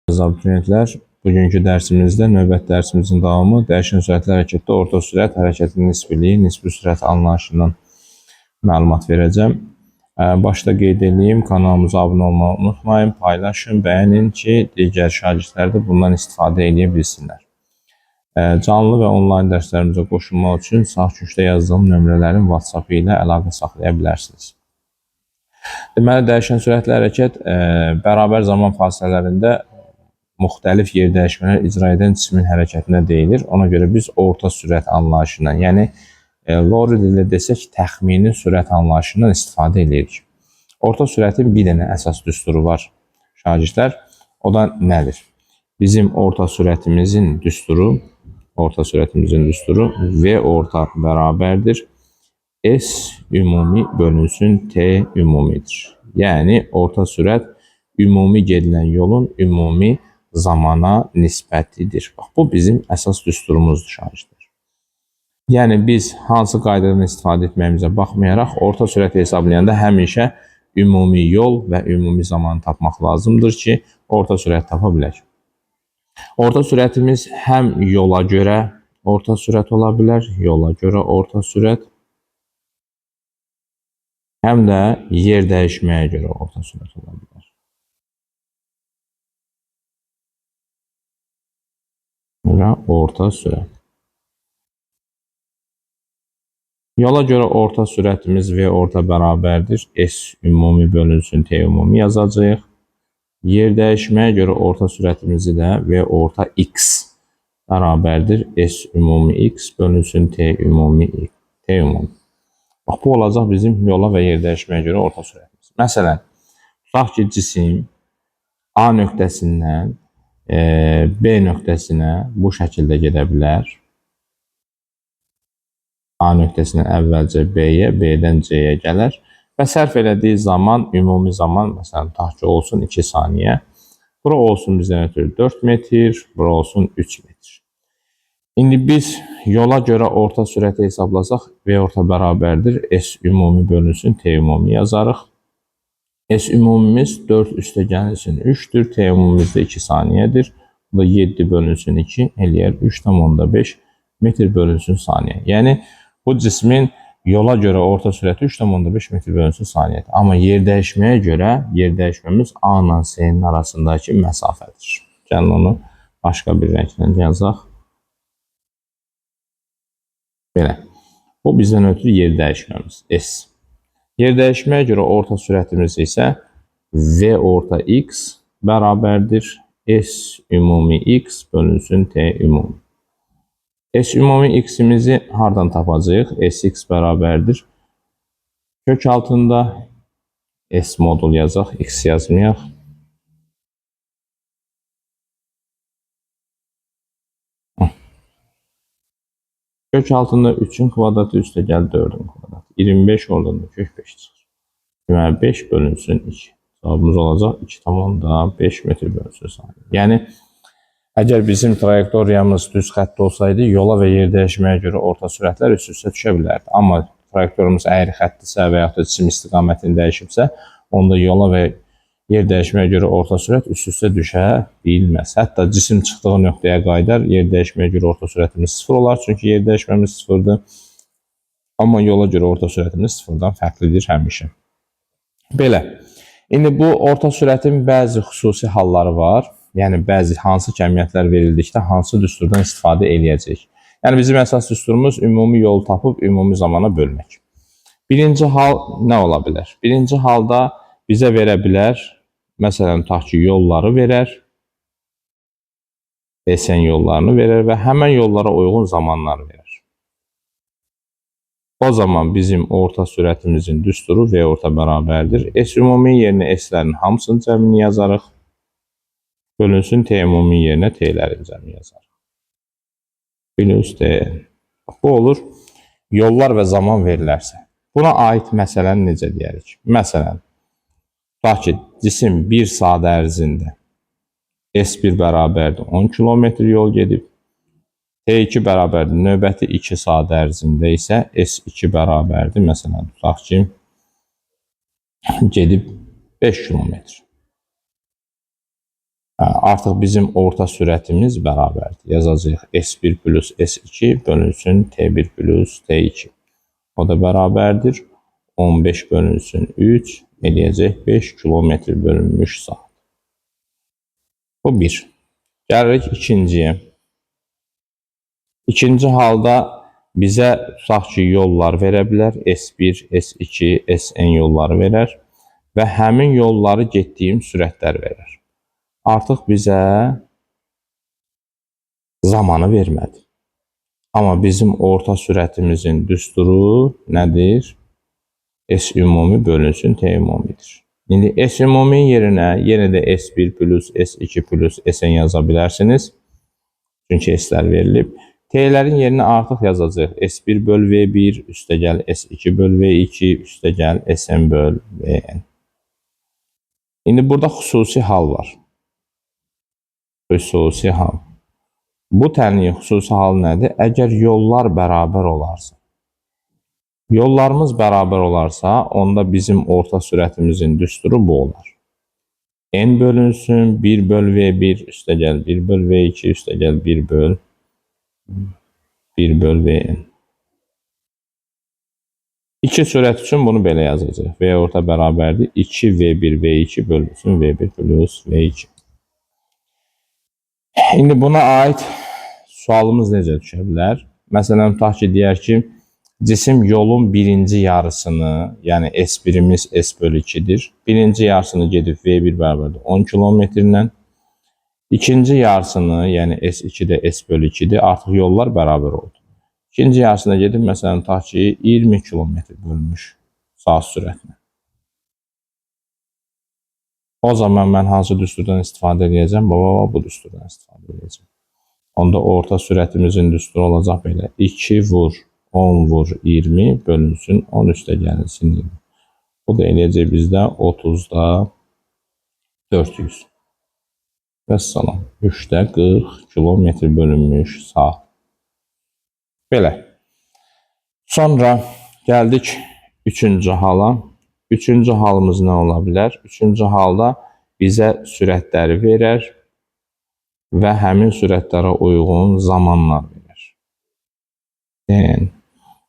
Abituriyentlər, bugünkü dərsimizdə növbəti dərsimizin davamı dəyişən sürətli hərəkətdə orta sürət hərəkətin nisbiliyi, nisbi sürət anlayışından məlumat verəcəm. Başda qeyd edeyim, kanalımıza abunə olmağı unutmayın, paylaşın, bəyənin ki, digər şagirdlər də bundan istifadə edə bilsinlər. Canlı və onlayn dərslərimizə qoşulmaq üçün sağ köşkdə yazdığım nömrələrin WhatsApp ilə əlaqə saxlaya bilərsiniz. Deməli, dəyişən sürətli hərəkət bərabər zaman fasilələrində müxtəlif yer dəyişmələr icra edən cismin hərəkətinə deyilir. Ona görə biz orta sürət anlayışından, yəni Lorentz dilində desək, təxmini sürət anlayışından istifadə edirik. Orta sürətin bir dənə əsas düsturu var, şagirdlər. O da nədir? Bizim orta sürətimizin düsturu V orta bərabərdir. S ümumi bölünsün T ümumidir. Yəni, orta sürət ümumi gedilən yolun ümumi zamana nisbətidir. Bax, bu bizim əsas düsturumuzdur, şagirdlər. Yəni, biz hansı qaydadan istifadə etməyimizə baxmayaraq, orta sürəti hesablayanda həmişə ümumi yol və ümumi zamanı tapmaq lazımdır ki, orta sürət tapa bilək. Orta sürətimiz həm yola görə orta sürət ola bilər, yola görə orta sürət, həm də yer dəyişməyə görə orta sürət ola bilər. Orta sürət. Yola görə orta sürətimiz V orta bərabərdir. S ümumi bölünsün T ümumi yazacağıq. Yer dəyişməyə görə orta sürətimizi də V orta X bərabərdir. S ümumi X bölünsün T ümumi. Bax, bu olacaq bizim yola və yer dəyişməyə görə orta sürətimiz. Məsələn, tutaq ki, cisim A nöqtəsindən B nöqtəsinə bu şəkildə gedə bilər. A nöqtəsindən əvvəlcə B-yə, B-dən C-yə gələr və sərf elədiyi zaman, ümumi zaman, məsələn, tutaq ki, olsun 2 saniyə. Bura olsun bizdən ötürü 4 metr, bura olsun 3 metr. İndi biz yola görə orta sürəti hesablasaq, V orta bərabərdir. S ümumi bölünsün T ümumi yazarıq. S ümumimiz 4 üstə gəlsin 3'dür. T ümumimiz də 2 saniyədir. Bu da 7 bölünsün 2 eləyər 3,5 metr bölünsün saniyə. Yəni, bu cismin yola görə orta sürəti 3,5 metr bölünsün saniyədir. Amma yer dəyişməyə görə, yer dəyişməmiz A ilə S-nin arasındakı məsafədir. Gəlin onu başqa bir rənglə yazaq. Belə. Bu bizdən ötürü yer dəyişməmiz S. Yer dəyişməyə görə orta sürətimiz isə V orta X bərabərdir. S ümumi X bölünsün T ümumi. S ümumi X-imizi hardan tapacağıq? Sx bərabərdir. Kök altında S modul yazaq, X yazmayaq. Kök altında 3'ün kvadratı üstə gəl 4'ün kvadratı. 25 oradan da kök 5 çıxır. Deməli, 5 bölünsün 2. Cavabımız olacaq 2,5 metr bölünsün saniyə. Yəni, əgər bizim trayektoriyamız düz xəttdə olsaydı, yola və yer dəyişməyə görə orta sürətlər üst-üstə düşə bilərdi. Amma trayektoriyamız əyri xətdirsə və yaxud da cisim istiqamətini dəyişibsə, onda yola və yer dəyişməyə görə orta sürət üst-üstə düşə bilməz. Hətta cisim çıxdığı nöqtəyə qaydar yer dəyişməyə görə orta sürətimiz 0 olar, çünki yer dəyişməmiz 0'dır. Amma yola görə orta sürətimiz 0'dan fərqlidir həmişə. Belə. İndi bu orta sürətin bəzi xüsusi halları var. Yəni, bəzi hansı kəmiyyətlər verildikdə hansı düsturdan istifadə eləyəcək. Yəni, bizim əsas düsturumuz ümumi yolu tapıb ümumi zamana bölmək. Birinci hal nə ola bilər? Birinci halda bizə verə bilər, məsələn, tutaq ki, yolları verər, desən yollarını verər və həmən yollara uyğun zamanlar verər. O zaman bizim orta sürətimizin düsturu V orta bərabərdir. S ümumi yerinə S-lərin hamısının cəmini yazarıq. Bölünsün T ümumi yerinə T-lərin cəmini yazarıq. Plus T. Bu olur, yollar və zaman verilərsə. Buna aid məsələni necə deyərik? Məsələn, tutaq ki, cisim 1 saat ərzində S1 bərabərdir 10 kilometr yol gedib. T2 bərabərdir. Növbəti 2 saat ərzində isə S2 bərabərdir. Məsələn, tutaq ki, gedib 5 kilometr. Artıq bizim orta sürətimiz bərabərdir. Yazacağıq S1 plus S2 bölünsün T1 plus T2. O da bərabərdir. 15 bölünsün 3 eləyəcək 5 kilometr bölünmüş saat. Bu bir. Gəlirik ikinciyə. İkinci halda bizə tutaq ki, yollar verə bilər. S1, S2, Sn yolları verər və həmin yolları getdiyim sürətlər verər. Artıq bizə zamanı vermədi. Amma bizim orta sürətimizin düsturu nədir? S ümumi bölünsün T ümumidir. İndi S ümumi yerinə yenə də S1 plus S2 plus Sn yaza bilərsiniz. Çünki S'lər verilib. T'lərin yerinə artıq yazacaq. S1 böl V1 üstəgəl S2 böl V2 üstəgəl Sn böl Vn. İndi burada xüsusi hal var. Xüsusi hal. Bu tənliyin xüsusi hal nədir? Əgər yollar bərabər olarsa. Yollarımız bərabər olarsa, onda bizim orta sürətimizin düsturu bu olar. N bölünsün 1 böl V1 üstəgəl 1 böl V2 üstəgəl 1 böl Vn. İki sürət üçün bunu belə yazacaq. V orta bərabərdir. 2 V1 V2 bölünsün V1 plus V2. İndi buna aid sualımız necə düşə bilər? Məsələn, tutaq ki, deyər ki, cisim yolun birinci yarısını, yəni S1'imiz S bölü 2'dir. Birinci yarısını gedib V1 bərabərdir 10 kilometrlə. İkinci yarısını, yəni S2'də S bölü 2'dir. Artıq yollar bərabər oldu. İkinci yarısına gedib, məsələn, tutaq ki, 20 kilometr bölmüş saat sürətlə. O zaman mən hansı düsturdan istifadə edəcəm? Bu düsturdan istifadə edəcəm. Onda orta sürətimizin düsturu olacaq belə. 2 vur 10 vur 20 bölünsün 10 üstə gəlsin 20. Bu da eləyəcək bizdə 30'da 400. Vəssalam. 3'də 40 kilometr bölünmüş saat. Belə. Sonra gəldik 3-cü hala. 3-cü halımız nə ola bilər? 3-cü halda bizə sürətləri verər və həmin sürətlərə uyğun zamanlar verər. Yəni,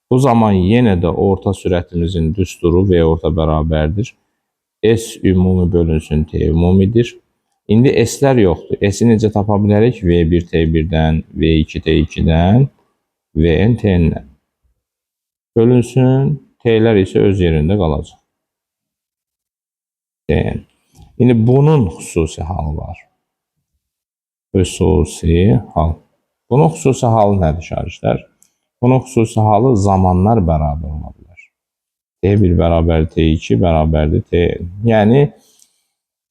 bu zaman yenə də orta sürətimizin düsturu V orta bərabərdir. S ümumi bölünsün T ümumidir. İndi S'lər yoxdur. S'i necə tapa bilərik? V1 T1'dən, V2 T2'dən, Vn T'dən. Bölünsün, T'lər isə öz yerində qalacaq. İndi bunun xüsusi halı var. Xüsusi hal. Bunun xüsusi halı nədir şagirdlər? Bunun xüsusi halı zamanlar bərabər ola bilər. T1 bərabər T2 bərabərdir Tn. Yəni,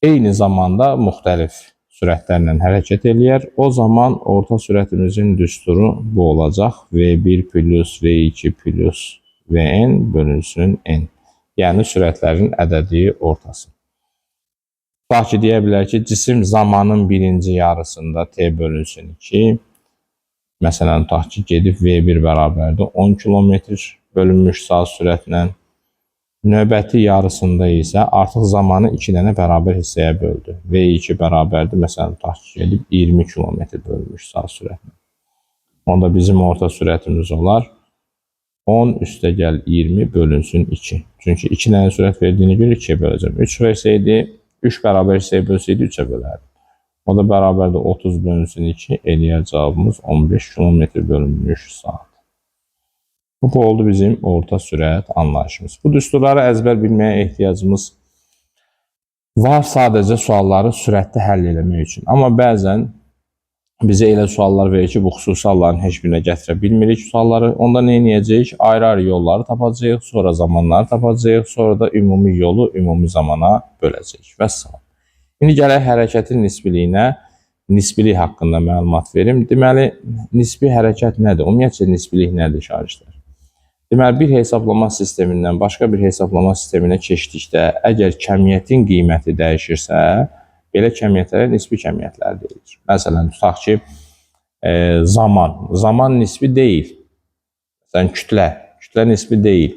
eyni zamanda müxtəlif sürətlərlə hərəkət eləyər. O zaman orta sürətimizin düsturu bu olacaq. V1 plus V2 plus Vn bölünsün N. Yəni, sürətlərin ədədi ortası. Tutaq ki, deyə bilər ki, cisim zamanın birinci yarısında T bölünsün 2. Məsələn, tutaq ki, gedib V1 bərabərdir 10 kilometr bölünmüş saat sürətlə. Növbəti yarısında isə artıq zamanı 2 dənə bərabər hissəyə böldü. V2 bərabərdir, məsələn, tutaq ki, gedib 20 kilometr bölünmüş saat sürətlə. Onda bizim orta sürətimiz olar 10 üstəgəl 20 bölünsün 2. Çünki 2 dənə sürət verdiyini görə 2'yə böləcəm. 3 versəydi, 3 bərabər hissəyə bölsəydi 3'ə bölərdim. O da bərabərdir 30 bölünsün 2, eləyər cavabımız 15 kilometr bölünmüş saat. Bu oldu bizim orta sürət anlayışımız. Bu düsturları əzbər bilməyə ehtiyacımız var sadəcə sualları sürətli həll eləmək üçün. Amma bəzən bizə elə suallar verir ki, bu xüsusi halların heç birinə gətirə bilmirik sualları. Onda nə edəcəyik? Ayrı-ayrı yolları tapacağıq, sonra zamanları tapacağıq, sonra da ümumi yolu ümumi zamana böləcəyik. Vəssalam. İndi gələk hərəkətin nisbiliyinə, nisbilik haqqında məlumat verim. Deməli, nisbi hərəkət nədir? Ümumiyyətcə, nisbilik nədir şagirdlər? Deməli, bir hesablama sistemindən başqa bir hesablama sisteminə keçdikdə, əgər kəmiyyətin qiyməti dəyişirsə, belə kəmiyyətlərə nisbi kəmiyyətlər deyilir. Məsələn, tutaq ki, zaman nisbi deyil. Məsələn, kütlə nisbi deyil.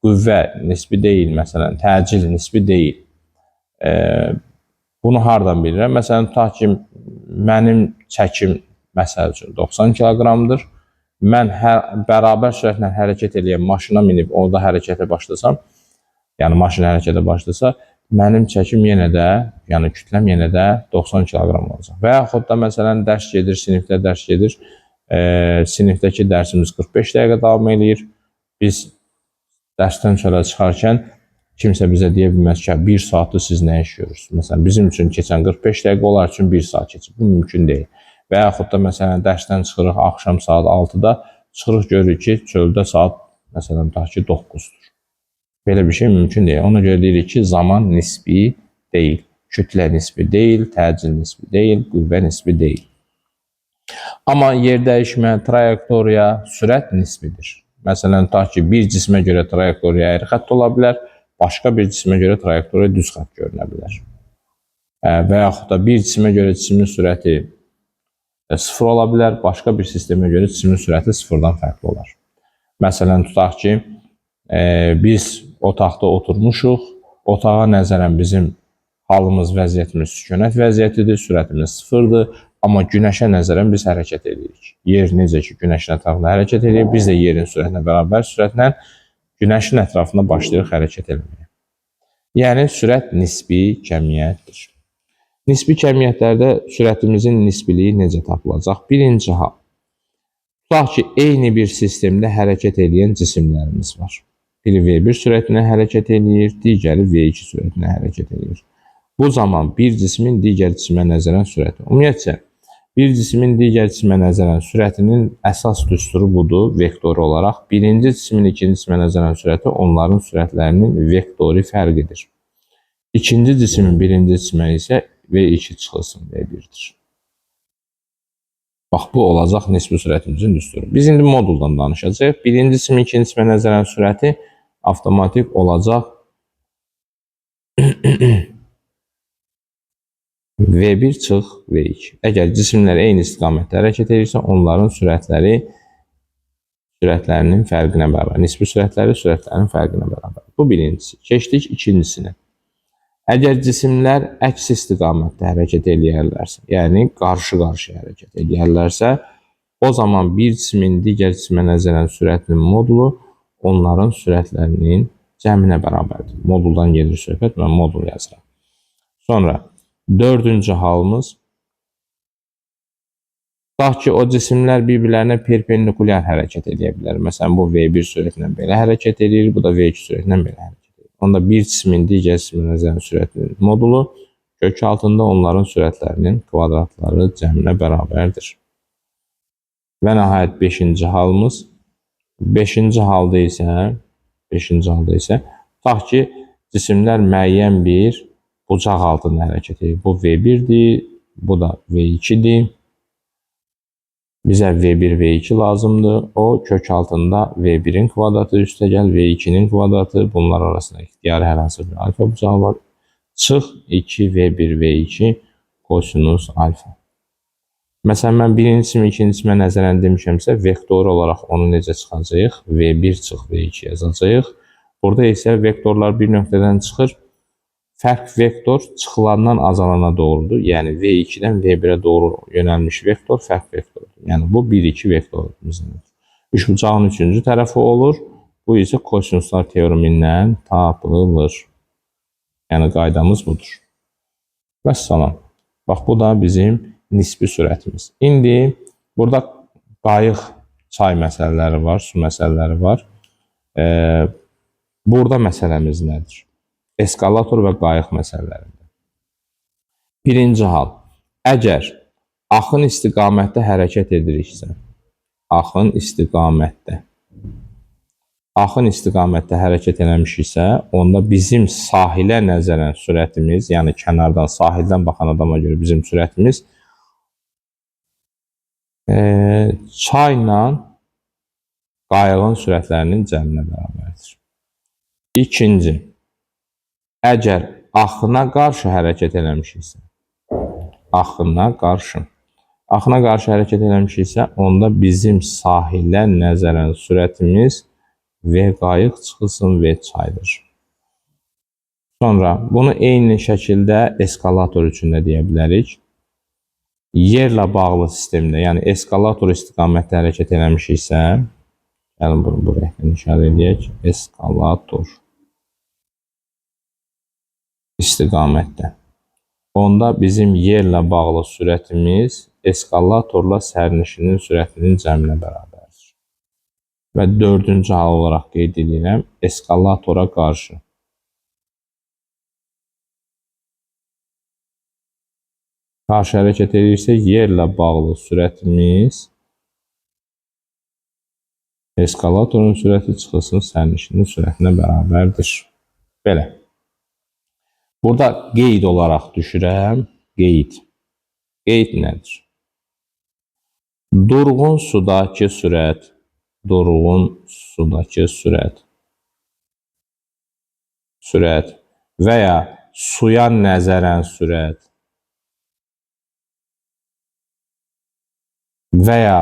Qüvvə nisbi deyil, məsələn, təcil nisbi deyil. Bunu hardan bilirəm? Məsələn, tutaq ki, mənim çəkim məsəl üçün 90 kiloqramdır. Mən bərabər sürətlə hərəkət edən maşına minib orada hərəkətə başlasam, yəni maşın hərəkətə başlasa, mənim çəkim yenə də, yəni kütləm yenə də 90 kiloqram olacaq. Və yaxud da məsələn dərs gedir, sinifdə dərs gedir. Sinifdəki dərsimiz 45 dəqiqə davam edir. Biz dərsdən sonra çıxarkən kimsə bizə deyə bilməz ki, 1 saatdır siz nə iş görürsünüz? Məsələn, bizim üçün keçən 45 dəqiqə, onlar üçün 1 saat keçir. Bu mümkün deyil. Və yaxud da məsələn, dərsdən çıxırıq axşam saat 6-da, çıxırıq görürük ki, çöldə saat məsələn, tutaq ki, 9-dur. Belə bir şey mümkün deyil. Ona görə deyirik ki, zaman nisbi deyil. Kütlə nisbi deyil, təcil nisbi deyil, qüvvə nisbi deyil. Amma yer dəyişmə, trayektoriya, sürət nisbidir. Məsələn, tutaq ki, bir cismə görə trayektoriya əyri xətt ola bilər, başqa bir cismə görə trayektoriya düz xətt görünə bilər. Və yaxud da bir cismə görə cismin sürəti 0 ola bilər, başqa bir sistemə görə cismin sürəti 0-dan fərqli olar. Məsələn, tutaq ki, biz otaqda oturmuşuq, otağa nəzərən bizim halımız, vəziyyətimiz sükunət vəziyyətidir, sürətimiz 0-dır, amma günəşə nəzərən biz hərəkət edirik. Yer necə ki, günəşin ətrafında hərəkət edir, biz də yerin sürətinə bərabər sürətlə günəşin ətrafında başlayırıq hərəkət etməyə. Yəni, sürət nisbi kəmiyyətdir. Nisbi kəmiyyətlərdə sürətimizin nisbiliyi necə tapılacaq? Birinci hal. Tutaq ki, eyni bir sistemdə hərəkət edən cisimlərimiz var. Biri V1 sürətinə hərəkət edir, digəri V2 sürətinə hərəkət edir. Bu zaman bir cismin digər cismə nəzərən sürəti. Ümumiyyətcə, bir cismin digər cismə nəzərən sürətinin əsas düsturu budur, vektoru olaraq. Birinci cismin ikinci cismə nəzərən sürəti onların sürətlərinin vektori fərqidir. İkinci cismin birinci cismə isə V2 çıxılsın V1'dir. Bax, bu olacaq nisbi sürətimizin düsturu. Biz indi moduldan danışacağıq. Birinci cismin ikinci cismə nəzərən sürəti avtomatik olacaq V1 çıx V2. Əgər cisimlər eyni istiqamətdə hərəkət edirsə, onların sürətlərinin fərqinə bərabər. Nisbi sürətlərinin fərqinə bərabər. Bu birincisi. Keçdik ikincisinə. Əgər cisimlər əks istiqamətdə hərəkət edirlərsə, yəni qarşı-qarşıya hərəkət edirlərsə, o zaman bir cismin digər cisimə nəzərən sürətinin modulu onların sürətlərinin cəminə bərabərdir. Moduldan gedir söhbət, mən modul yazıram. Sonra dördüncü halımız, tutaq ki, o cisimlər bir-birlərinə perpendikulyar hərəkət edə bilər. Məsələn, bu V1 sürətindən belə hərəkət edir, bu da V2 sürətindən belə hərəkət edir. Onda bir cismin digər cisminə nəzərən sürətinin modulu kök altında onların sürətlərinin kvadratları cəminə bərabərdir. Və nəhayət 5-ci halımız. 5-ci halda isə tutaq ki, cisimlər müəyyən bir bucaq altında hərəkət edir. Bu V1-dir, bu da V2-dir. Bizə V1, V2 lazımdır. O kök altında V1'in kvadratı üstəgəl V2'nin kvadratı. Bunlar arasında ixtiyari hər hansı bir alfa bucağı var. Çıx 2 V1, V2 kosinus alfa. Məsələn, mən birincisini, ikincisine nəzərən demişəmsə, vektor olaraq onu necə çıxacaq? V1 çıx V2 yazacaq. Burada isə vektorlar bir nöqtədən çıxır. Fərq vektor çıxılandan azalana doğrudur. Yəni V2'dən V1'ə doğru yönəlmiş vektor fərq vektordur. Yəni bu 1-2 vektorumuzdur. Üçbucağın üçüncü tərəfi olur. Bu isə kosinuslar teoremindən tapılır. Yəni qaydamız budur. Vəssalam. Bax, bu da bizim nisbi sürətimiz. İndi burada qayıq, çay məsələləri var, su məsələləri var. Burada məsələmiz nədir? Eskalator və qayıq məsələlərində. Birinci hal, əgər axın istiqamətdə hərəkət ediriksə, axın istiqamətdə hərəkət eləmişiksə, onda bizim sahilə nəzərən sürətimiz, yəni kənardan, sahildən baxan adama görə bizim sürətimiz çayla qayığın sürətlərinin cəminə bərabərdir. İkinci, əgər axına qarşı hərəkət eləmişiksə, onda bizim sahilə nəzərən sürətimiz V qayıq çıxılsın V çaydır. Sonra bunu eyni şəkildə eskalator üçün də deyə bilərik. Yerlə bağlı sistemdə, yəni eskalator istiqamətdə hərəkət eləmişiksə, gəlin bunu bu rəqəmlə işarə edək. Eskalator istiqamətdə. Onda bizim yerlə bağlı sürətimiz eskalatorla sərnişinin sürətinin cəminə bərabərdir. Və dördüncü hal olaraq qeyd edirəm, eskalatora qarşı. Qarşı hərəkət edirsə, yerlə bağlı sürətimiz eskalatorun sürəti çıxılsın sərnişinin sürətinə bərabərdir. Belə. Burada qeyd olaraq düşürəm. Qeyd. Qeyd nədir? Durğun sudakı sürət. Durğun sudakı sürət. Sürət və ya suya nəzərən sürət və ya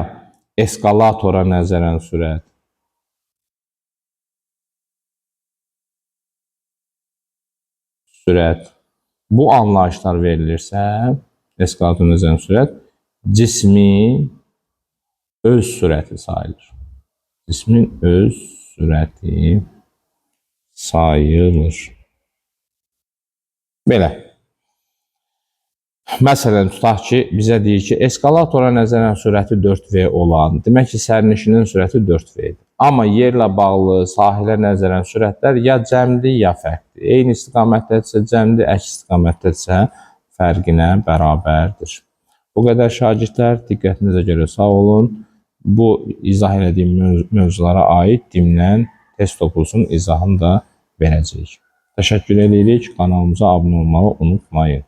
eskalatora nəzərən sürət. Sürət. Bu anlayışlar verilirsə, eskalator nəzərən sürət cismin öz sürəti sayılır. Cismin öz sürəti sayılır. Belə. Məsələn, tutaq ki, bizə deyir ki, eskalatora nəzərən sürəti 4V olan, demək ki, sərnişinin sürəti 4V-dir. Amma yerlə bağlı sahilə nəzərən sürətlər ya cəmdir, ya fərqdir. Eyni istiqamətdədirsə cəmdir, əks istiqamətdədirsə fərqinə bərabərdir. Bu qədər şagirdlər, diqqətinizə görə sağ olun. Bu izah elədiyim mövzulara aid dimlən test topusunun izahını da verəcəyik. Təşəkkür edirik. Kanalımıza abunə olmağı unutmayın.